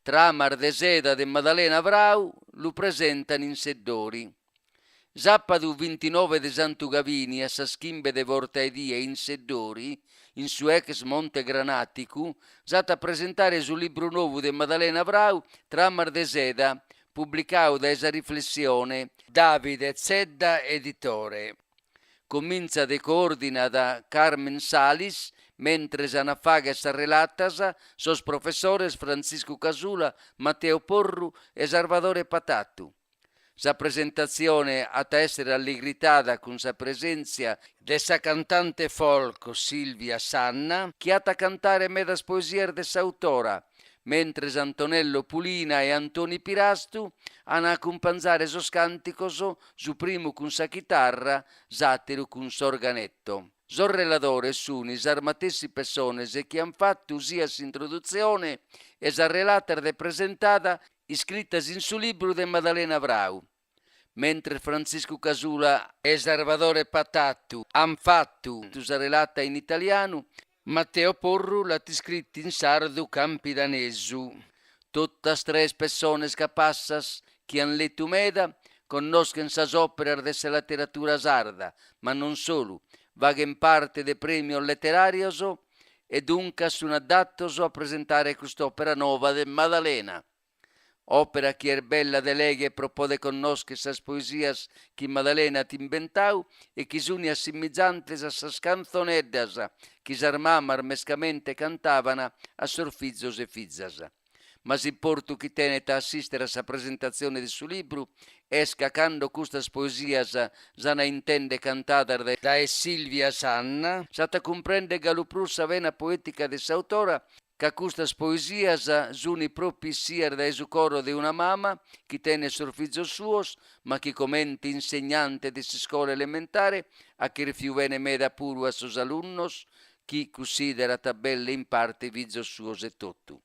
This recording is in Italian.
Tramar de seda de Maddalena Vrau lo presentano in seddori. Zappadu 29 de Santu Gavini a Saschimbe de Vortaedia in seddori, in su ex Monte Granaticu, zata presentare sul libro nuovo de Maddalena Vrau, Tramar de seda, pubblicato da esa riflessione Davide Zedda editore. Comincia de coordina da Carmen Salis, mentre anafagas relatas sos professores Francisco Casula, Matteo Porru e Salvatore Patatu. Sa presentazione ha essere allegritata con sa presenza de sa cantante folk Silvia Sanna, che ha cantare medas poesier de sa autora, mentre Antonello Pulina e Antoni Pirastu hanno accompagnare sos canticos, su primo con sa chitarra, satiro con s'organetto. Sos relatore sono armatessi persone che hanno fatto usia introduzione e sa relata de presentata iscritta in su libro de Maddalena Vrau, mentre Francisco Casula e Salvatore Patatu hanno fatto sa relata in italiano, Matteo Porru l'ha iscritto in sardo campidanesu. Tutte tre persone capaces che hanno letto meda conoscono sas opere della letteratura sarda, ma non solo, vaghen parte de premio letterario e dunque sono adatto a presentare quest'opera nuova de Maddalena. Opera che è bella de leghe propode conoscere sas poesias che Maddalena ti inventau e che sono assimizzantes a sas canzoneddas che s'armamar mescamente cantavano a sorfizzos e fizzas. Ma si porto chi tenete a assistere a sa presentazione del suo libro e scacando queste poesias zana intende cantada da Silvia Sanna, sata comprende che lo prussa vena poetica de sa autora che queste poesias sono proprio sia da su coro di una mamma che tiene sorfizzos suos, ma che commenti insegnante di scuola elementare a che rifiuvene meda puro a sus alunnos, chi considera tabelle in parte vizos suos e tutto.